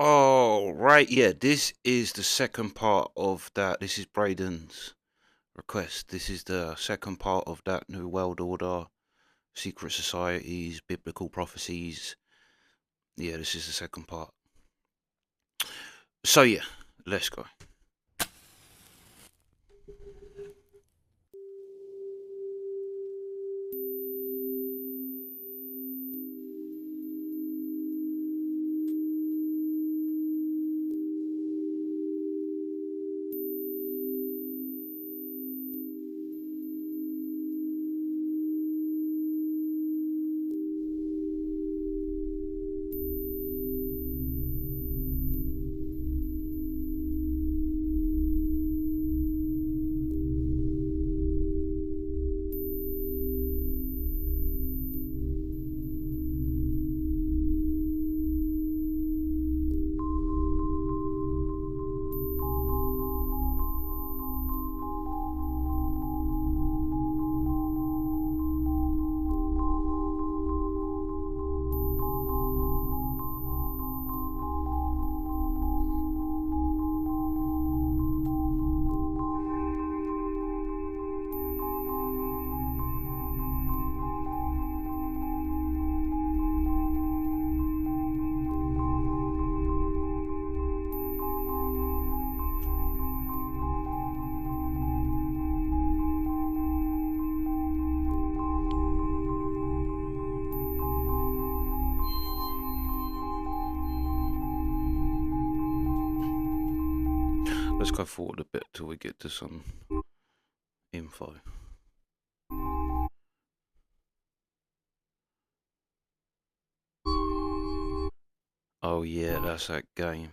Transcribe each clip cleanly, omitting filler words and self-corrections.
Oh, right, yeah, this is the second part of that. This is Braden's request. This is the second part of that New World Order, secret societies, biblical prophecies. Yeah, this is the second part. So, yeah, let's go. Let's go forward a bit till we get to some info. Oh, yeah, that's that game.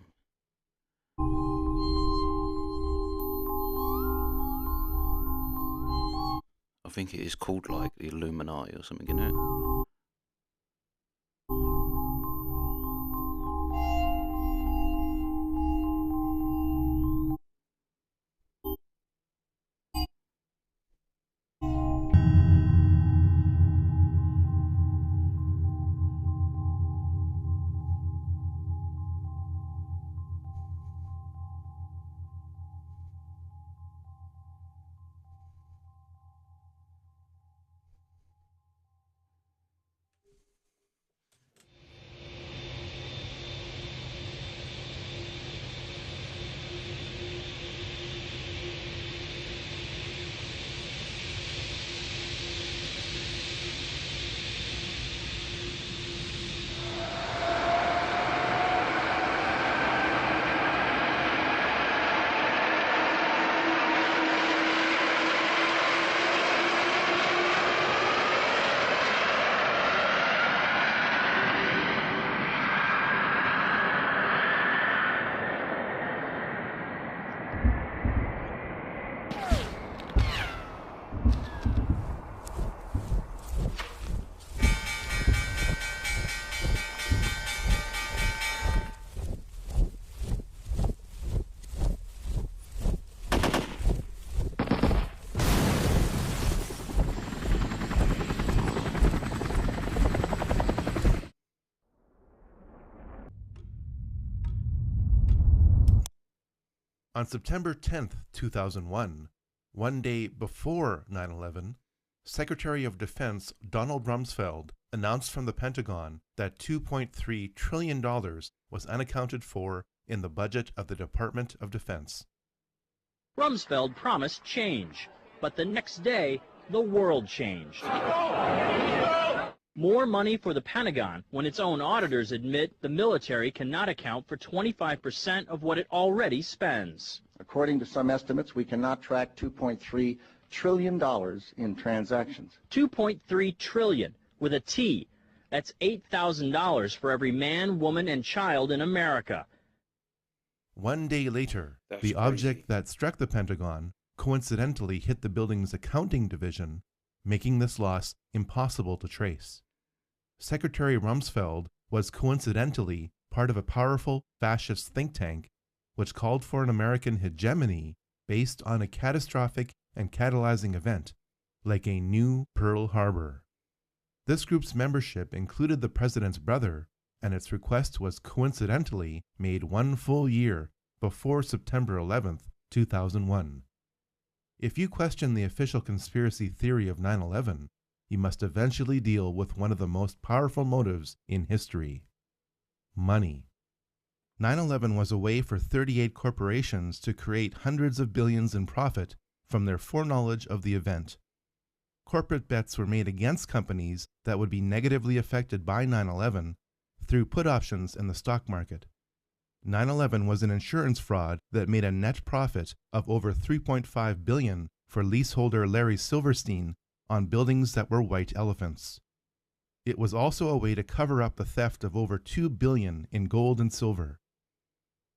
I think it is called like the Illuminati or something, isn't it? On September 10th, 2001, one day before 9/11, Secretary of Defense Donald Rumsfeld announced from the Pentagon that $2.3 trillion was unaccounted for in the budget of the Department of Defense. Rumsfeld promised change, but the next day, the world changed. More money for the Pentagon when its own auditors admit the military cannot account for 25% of what it already spends. According to some estimates, we cannot track $2.3 trillion in transactions. $2.3 trillion with a T. That's $8,000 for every man, woman, and child in America. One day later, That's the crazy. object that struck the Pentagon coincidentally hit the building's accounting division, making this loss impossible to trace. Secretary Rumsfeld was coincidentally part of a powerful fascist think tank which called for an American hegemony based on a catastrophic and catalyzing event, like a new Pearl Harbor. This group's membership included the president's brother, and its request was coincidentally made 1 full year before September 11, 2001. If you question the official conspiracy theory of 9/11, you must eventually deal with one of the most powerful motives in history: money. 9/11 was a way for 38 corporations to create hundreds of billions in profit from their foreknowledge of the event. Corporate bets were made against companies that would be negatively affected by 9/11 through put options in the stock market. 9/11 was an insurance fraud that made a net profit of over $3.5 billion for leaseholder Larry Silverstein on buildings that were white elephants. It was also a way to cover up the theft of over $2 billion in gold and silver.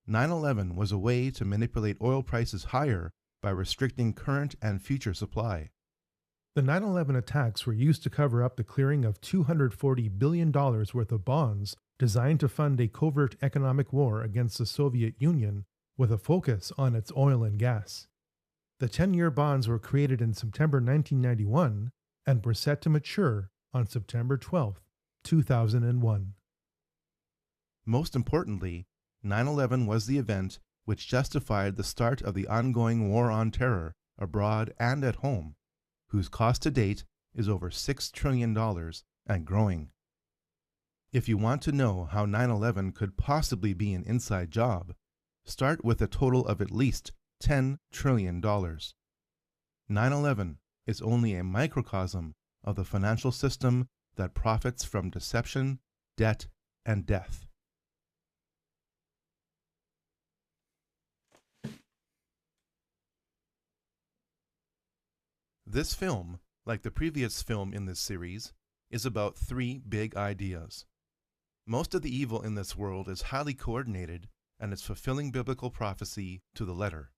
9/11 was a way to manipulate oil prices higher by restricting current and future supply. The 9/11 attacks were used to cover up the clearing of $240 billion worth of bonds designed to fund a covert economic war against the Soviet Union with a focus on its oil and gas. The 10-year bonds were created in September 1991 and were set to mature on September 12, 2001. Most importantly, 9/11 was the event which justified the start of the ongoing war on terror abroad and at home, whose cost to date is over $6 trillion and growing. If you want to know how 9/11 could possibly be an inside job, start with a total of at least $10 trillion. 9/11 is only a microcosm of the financial system that profits from deception, debt, and death. This film, like the previous film in this series, is about 3 big ideas. Most of the evil in this world is highly coordinated and is fulfilling biblical prophecy to the letter.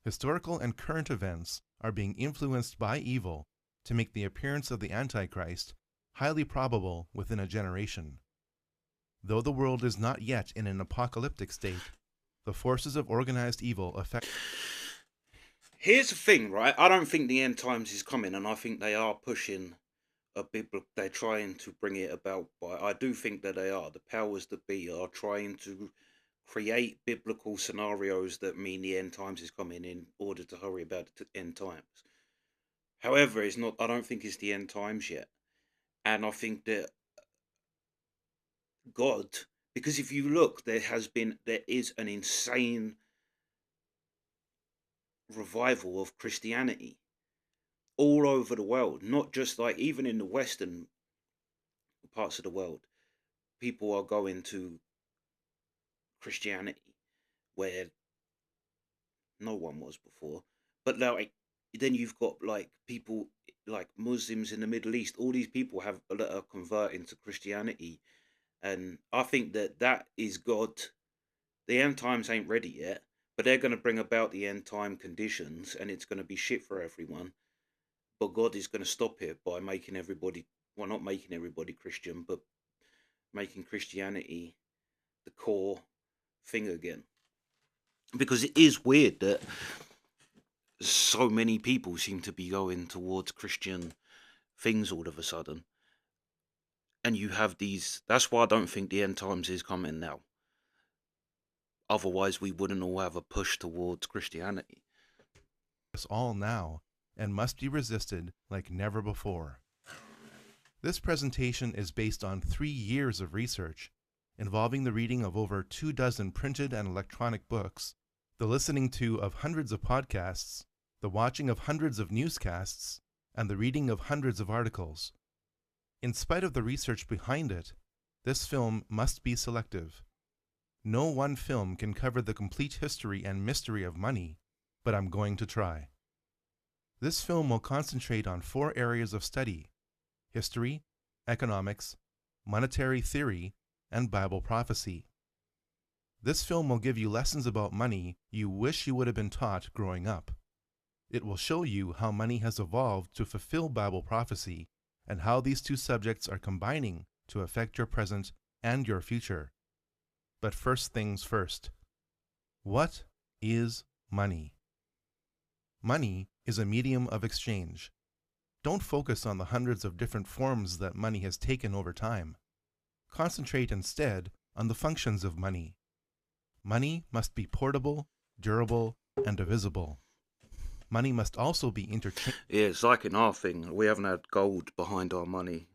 Historical and current events are being influenced by evil to make the appearance of the Antichrist highly probable within a generation. Though the world is not yet in an apocalyptic state, the forces of organized evil affect... Here's the thing, right? I don't think the end times is coming, and I think they are pushing a biblical. They're trying to bring it about, but I do think that they are. The powers that be are trying to create biblical scenarios that mean the end times is coming in order to hurry about the end times. However, it's not. I don't think it's the end times yet, and I think that God, because if you look, there is an insane revival of Christianity all over the world, not just like even in the Western parts of the world. People are going to Christianity where no one was before. But like then you've got like people like Muslims in the Middle East. All these people that are converting to Christianity, and I think that is God. The end times ain't ready yet, but they're going to bring about the end time conditions, and it's going to be shit for everyone. But God is going to stop it by making everybody, well, not making everybody Christian, but making Christianity the core thing again. Because it is weird that so many people seem to be going towards Christian things all of a sudden. And you have these, that's why I don't think the end times is coming now. Otherwise, we wouldn't all have a push towards Christianity. It's all now and must be resisted like never before. This presentation is based on 3 years of research involving the reading of over 24 printed and electronic books, the listening to of hundreds of podcasts, the watching of hundreds of newscasts, and the reading of hundreds of articles. In spite of the research behind it, this film must be selective. No one film can cover the complete history and mystery of money, but I'm going to try. This film will concentrate on 4 areas of study: history, economics, monetary theory, and Bible prophecy. This film will give you lessons about money you wish you would have been taught growing up. It will show you how money has evolved to fulfill Bible prophecy and how these 2 subjects are combining to affect your present and your future. But first things first. What is money? Money is a medium of exchange. Don't focus on the hundreds of different forms that money has taken over time. concentrate instead on the functions of money. Money must be portable, durable, and divisible. Money must also be interchangeable. Yeah, it's like in our thing. We haven't had gold behind our money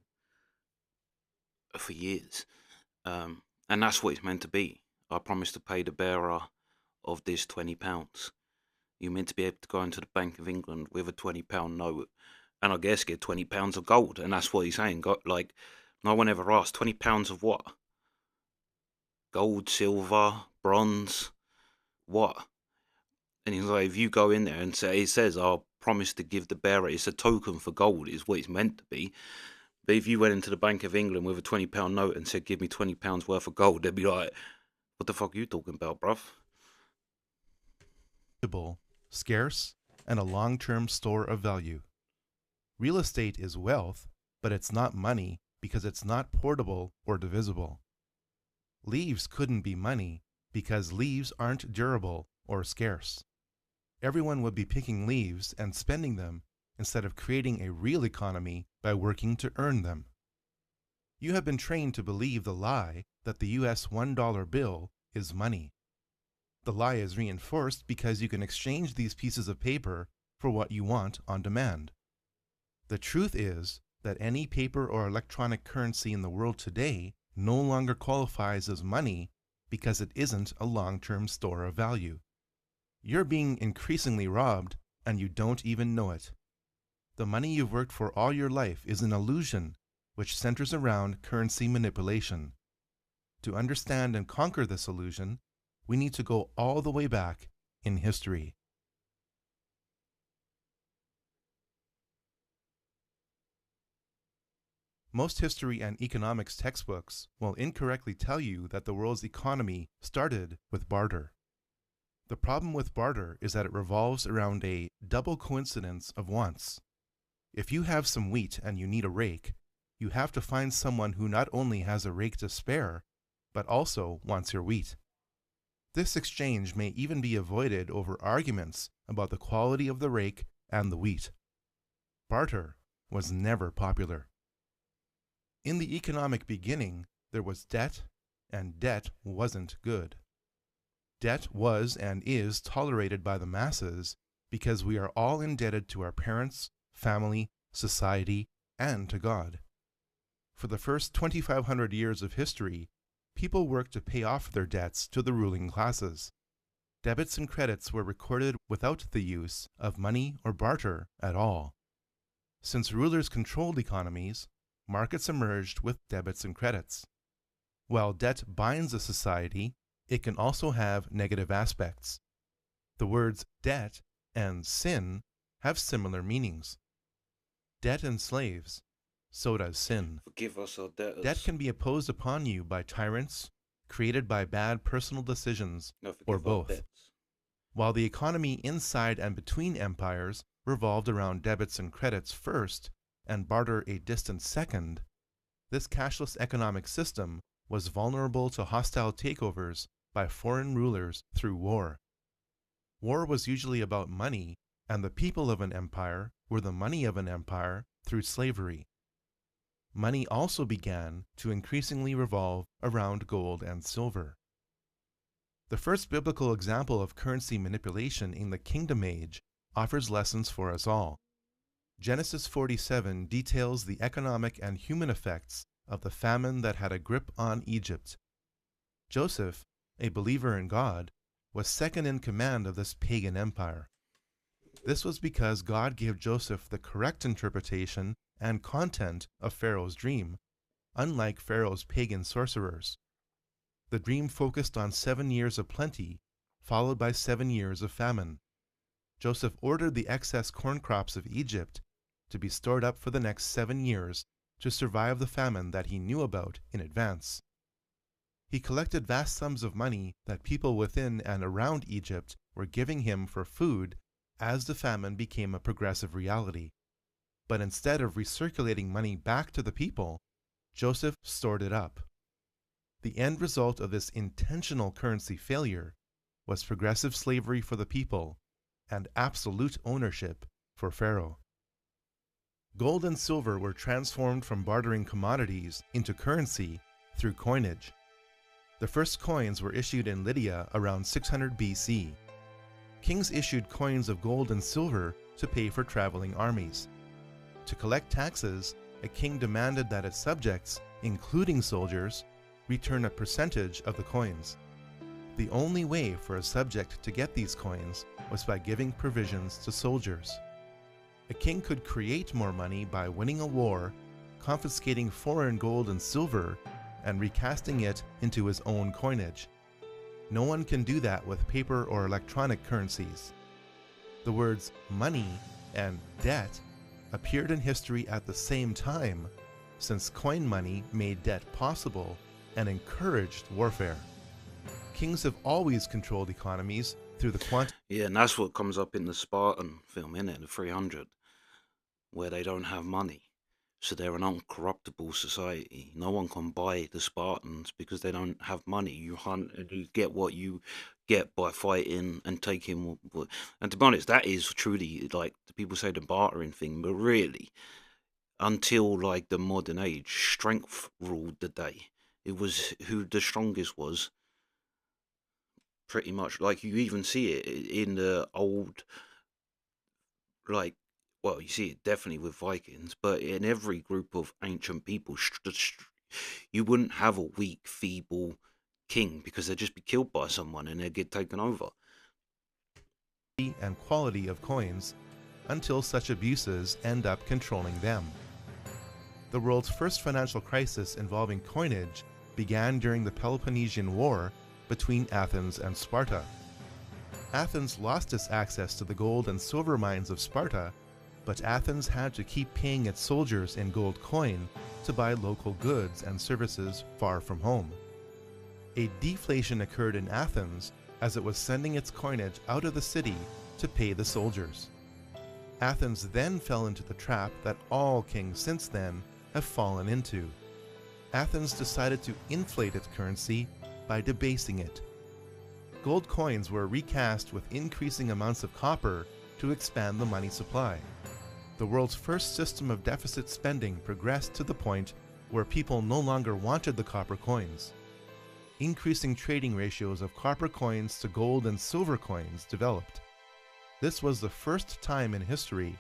for years. And that's what it's meant to be. I promise to pay the bearer of this £20. You're meant to be able to go into the Bank of England with a £20 note and I guess get £20 of gold. And that's what he's saying. Like, no one ever asked, £20 of what? Gold, silver, bronze, what? And he's like, if you go in there and say, it says, I'll promise to give the bearer, it's a token for gold, is what it's meant to be. But if you went into the Bank of England with a £20 note and said, give me £20 worth of gold, they'd be like, what the fuck are you talking about, bruv? Scarce, and a long-term store of value. Real estate is wealth, but it's not money because it's not portable or divisible. Leaves couldn't be money because leaves aren't durable or scarce. Everyone would be picking leaves and spending them instead of creating a real economy by working to earn them. You have been trained to believe the lie that the US $1 bill is money. The lie is reinforced because you can exchange these pieces of paper for what you want on demand. The truth is that any paper or electronic currency in the world today no longer qualifies as money because it isn't a long-term store of value. You're being increasingly robbed, and you don't even know it. The money you've worked for all your life is an illusion which centers around currency manipulation. To understand and conquer this illusion, we need to go all the way back in history. Most history and economics textbooks will incorrectly tell you that the world's economy started with barter. The problem with barter is that it revolves around a double coincidence of wants. If you have some wheat and you need a rake, you have to find someone who not only has a rake to spare, but also wants your wheat. This exchange may even be avoided over arguments about the quality of the rake and the wheat. Barter was never popular. In the economic beginning, there was debt, and debt wasn't good. Debt was and is tolerated by the masses because we are all indebted to our parents, family, society, and to God. For the first 2,500 years of history, people worked to pay off their debts to the ruling classes. Debits and credits were recorded without the use of money or barter at all. Since rulers controlled economies, markets emerged with debits and credits. While debt binds a society, it can also have negative aspects. The words debt and sin have similar meanings. Debt enslaves, so does sin. Forgive us our debtors. Debt can be imposed upon you by tyrants, created by bad personal decisions, No, forgive or our both. debts. While the economy inside and between empires revolved around debits and credits first, and barter a distant second, this cashless economic system was vulnerable to hostile takeovers by foreign rulers through war. War was usually about money, and the people of an empire were the money of an empire through slavery. Money also began to increasingly revolve around gold and silver. The first biblical example of currency manipulation in the Kingdom Age offers lessons for us all. Genesis 47 details the economic and human effects of the famine that had a grip on Egypt. Joseph, a believer in God, was second in command of this pagan empire. This was because God gave Joseph the correct interpretation and content of Pharaoh's dream, unlike Pharaoh's pagan sorcerers. The dream focused on 7 years of plenty, followed by 7 years of famine. Joseph ordered the excess corn crops of Egypt to be stored up for the next 7 years to survive the famine that he knew about in advance. He collected vast sums of money that people within and around Egypt were giving him for food as the famine became a progressive reality. But instead of recirculating money back to the people, Joseph stored it up. The end result of this intentional currency failure was progressive slavery for the people and absolute ownership for Pharaoh. Gold and silver were transformed from bartering commodities into currency through coinage. The first coins were issued in Lydia around 600 BC. Kings issued coins of gold and silver to pay for traveling armies. To collect taxes, a king demanded that its subjects, including soldiers, return a percentage of the coins. The only way for a subject to get these coins was by giving provisions to soldiers. A king could create more money by winning a war, confiscating foreign gold and silver, and recasting it into his own coinage. No one can do that with paper or electronic currencies. The words money and debt appeared in history at the same time, since coin money made debt possible and encouraged warfare. Kings have always controlled economies through the Yeah, and that's what comes up in the Spartan film, innit? The 300, where they don't have money. So they're an uncorruptible society. No one can buy the Spartans because they don't have money. You hunt and you get what you get by fighting and taking. And to be honest, that is truly, like, the people say the bartering thing, but really, until like the modern age, strength ruled the day. It was who the strongest was. Pretty much, like, you even see it in the old, like, well, you see it definitely with Vikings, but in every group of ancient people, you wouldn't have a weak, feeble king because they'd just be killed by someone and they'd get taken over. and quality of coins until such abuses end up controlling them. The world's first financial crisis involving coinage began during the Peloponnesian War between Athens and Sparta. Athens lost its access to the gold and silver mines of Sparta, but Athens had to keep paying its soldiers in gold coin to buy local goods and services far from home. A deflation occurred in Athens as it was sending its coinage out of the city to pay the soldiers. Athens then fell into the trap that all kings since then have fallen into. Athens decided to inflate its currency by debasing it. Gold coins were recast with increasing amounts of copper to expand the money supply. The world's first system of deficit spending progressed to the point where people no longer wanted the copper coins. Increasing trading ratios of copper coins to gold and silver coins developed. This was the first time in history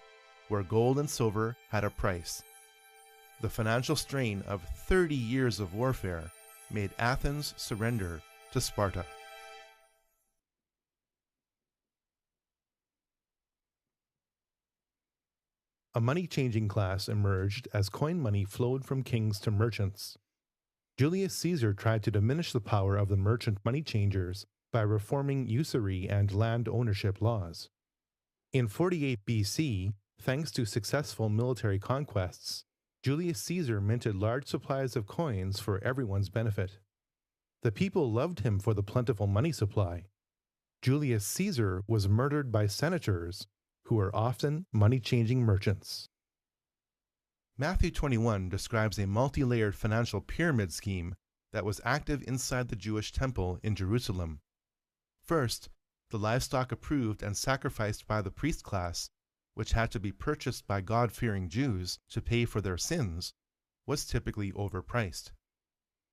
where gold and silver had a price. The financial strain of 30 years of warfare made Athens surrender to Sparta. A money-changing class emerged as coin money flowed from kings to merchants. Julius Caesar tried to diminish the power of the merchant money changers by reforming usury and land ownership laws. In 48 BC, thanks to successful military conquests, Julius Caesar minted large supplies of coins for everyone's benefit. The people loved him for the plentiful money supply. Julius Caesar was murdered by senators who were often money-changing merchants. Matthew 21 describes a multi-layered financial pyramid scheme that was active inside the Jewish temple in Jerusalem. First, the livestock approved and sacrificed by the priest class, which had to be purchased by God-fearing Jews to pay for their sins, was typically overpriced.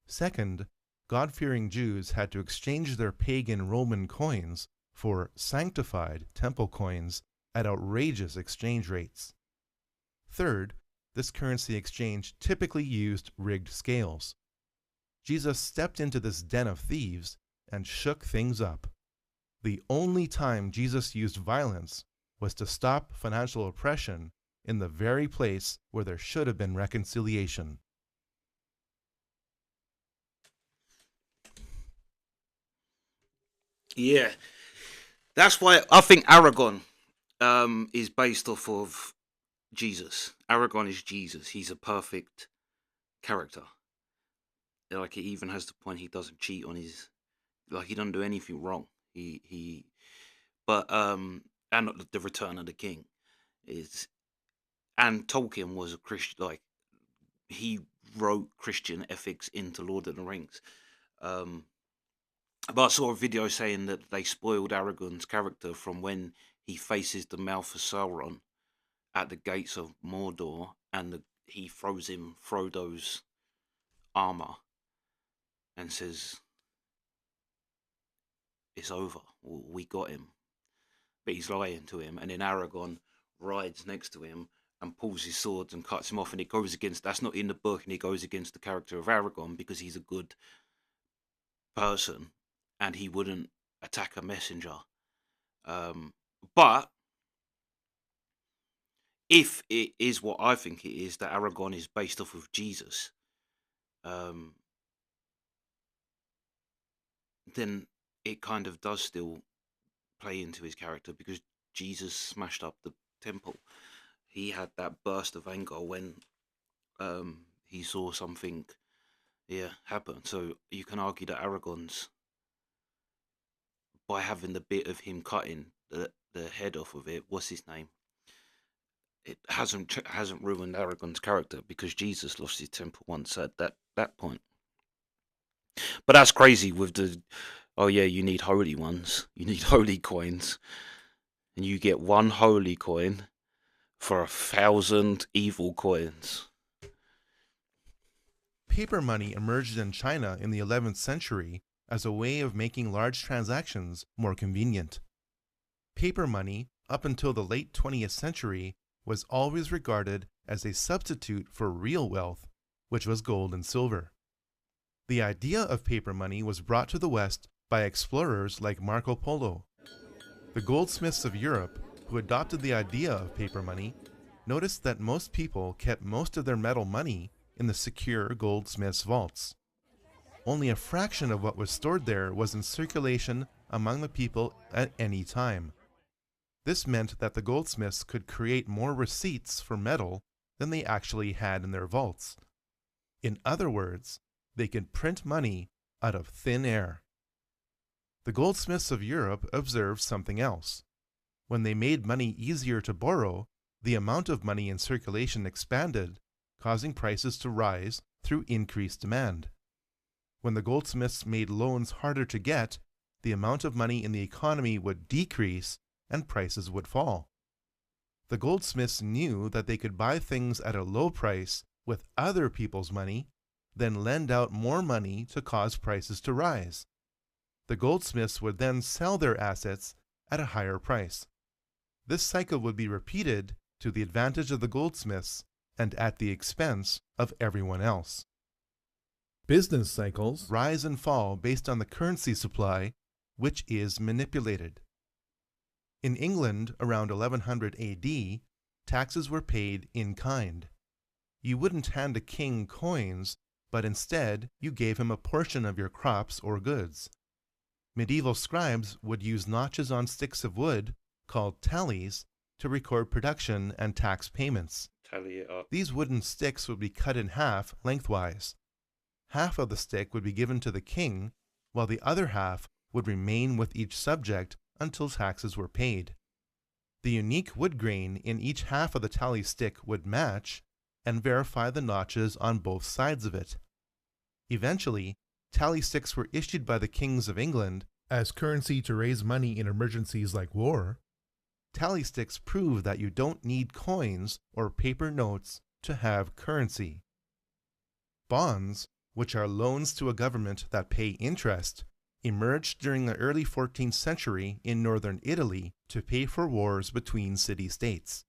Second, God-fearing Jews had to exchange their pagan Roman coins for sanctified temple coins at outrageous exchange rates. Third, this currency exchange typically used rigged scales. Jesus stepped into this den of thieves and shook things up. The only time Jesus used violence was to stop financial oppression in the very place where there should have been reconciliation. Yeah, that's why I think Aragon is based off of Jesus. Aragon is Jesus. He's a perfect character. Like, it even has the point he doesn't cheat on his, like, he doesn't do anything wrong. But and the Return of the King is, and Tolkien was a Christian. Like, he wrote Christian ethics into Lord of the Rings. But I saw a video saying that they spoiled Aragon's character from when he faces the mouth of Sauron at the gates of Mordor, and he throws him Frodo's armor. and says, it's over, we got him. But he's lying to him, and then Aragon rides next to him and pulls his swords and cuts him off, and it goes against, that's not in the book, and it goes against the character of Aragon because he's a good person and he wouldn't attack a messenger. But if it is what I think it is, that Aragon is based off of Jesus, then it kind of does still play into his character, because Jesus smashed up the temple. He had that burst of anger when he saw something happen. So you can argue that Aragon's, by having the bit of him cutting the head off of it, what's his name, it hasn't ruined Aragon's character, because Jesus lost his temper once at that point. But that's crazy with the, oh yeah, you need holy ones, you need holy coins, and you get one holy coin for 1,000 evil coins. Paper money emerged in China in the 11th century as a way of making large transactions more convenient. Paper money, up until the late 20th century, was always regarded as a substitute for real wealth, which was gold and silver. The idea of paper money was brought to the West by explorers like Marco Polo. The goldsmiths of Europe, who adopted the idea of paper money, noticed that most people kept most of their metal money in the secure goldsmiths' vaults. Only a fraction of what was stored there was in circulation among the people at any time. This meant that the goldsmiths could create more receipts for metal than they actually had in their vaults. In other words, they could print money out of thin air. The goldsmiths of Europe observed something else. When they made money easier to borrow, the amount of money in circulation expanded, causing prices to rise through increased demand. When the goldsmiths made loans harder to get, the amount of money in the economy would decrease and prices would fall. The goldsmiths knew that they could buy things at a low price with other people's money, then lend out more money to cause prices to rise. The goldsmiths would then sell their assets at a higher price. This cycle would be repeated to the advantage of the goldsmiths and at the expense of everyone else. Business cycles rise and fall based on the currency supply, which is manipulated. In England around 1100 AD, taxes were paid in kind. You wouldn't hand a king coins, but instead you gave him a portion of your crops or goods. Medieval scribes would use notches on sticks of wood, called tallies, to record production and tax payments. Tally it up. These wooden sticks would be cut in half lengthwise. Half of the stick would be given to the king, while the other half would remain with each subject until taxes were paid. The unique wood grain in each half of the tally stick would match and verify the notches on both sides of it. Eventually, tally sticks were issued by the kings of England as currency to raise money in emergencies like war. Tally sticks prove that you don't need coins or paper notes to have currency. Bonds, which are loans to a government that pay interest, emerged during the early 14th century in northern Italy to pay for wars between city-states.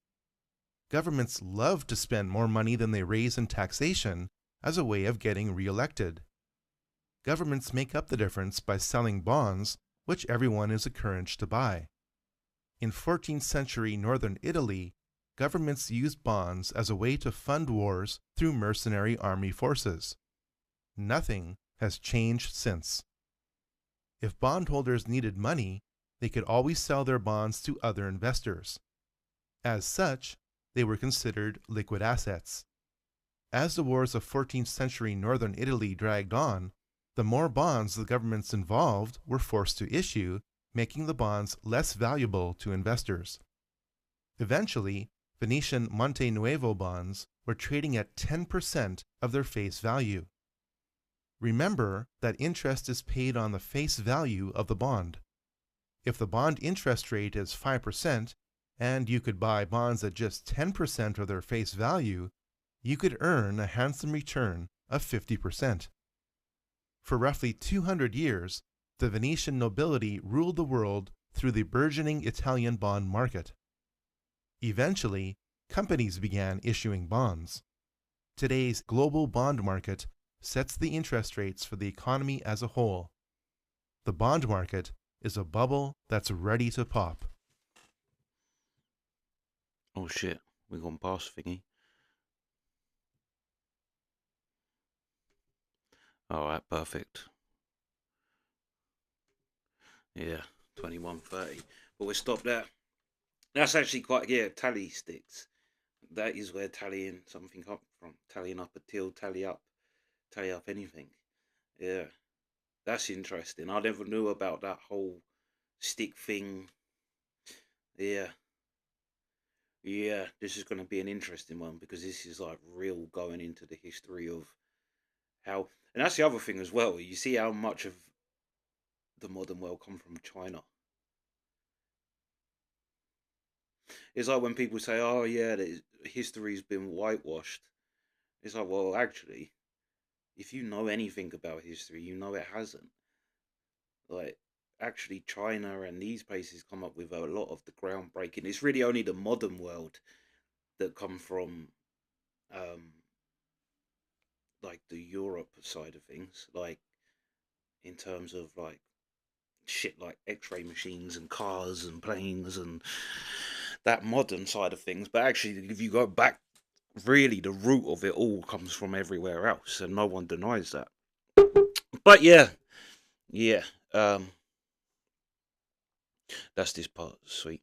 Governments love to spend more money than they raise in taxation as a way of getting re-elected. Governments make up the difference by selling bonds, which everyone is encouraged to buy. In 14th century northern Italy, governments used bonds as a way to fund wars through mercenary army forces. Nothing has changed since. If bondholders needed money, they could always sell their bonds to other investors. As such, they were considered liquid assets. As the wars of 14th century northern Italy dragged on, the more bonds the governments involved were forced to issue, making the bonds less valuable to investors. Eventually, Venetian Monte Nuovo bonds were trading at 10% of their face value. Remember that interest is paid on the face value of the bond. If the bond interest rate is 5%, and you could buy bonds at just 10% of their face value, you could earn a handsome return of 50%. For roughly 200 years, the Venetian nobility ruled the world through the burgeoning Italian bond market. Eventually, companies began issuing bonds. Today's global bond market sets the interest rates for the economy as a whole. The bond market is a bubble that's ready to pop. Oh shit, we gone past thingy. Alright, perfect. Yeah, 21:30. But we'll stop there. That's actually quite, yeah, tally sticks. That is where tallying something up from. Tallying up a till, tally up anything. Yeah, that's interesting. I never knew about that whole stick thing. Yeah. Yeah, this is going to be an interesting one because this is like real going into the history of how, and that's the other thing as well. You see how much of the modern world come from China. It's like when people say, "Oh yeah, history's been whitewashed." It's like, well, actually, if you know anything about history, you know it hasn't. Like, actually, China and these places come up with a lot of the groundbreaking. It's really only the modern world that come from, like the Europe side of things, like in terms of like shit like X-ray machines and cars and planes and that modern side of things. But actually, if you go back, really the root of it all comes from everywhere else, and no one denies that. But yeah, that's this part. Sweet.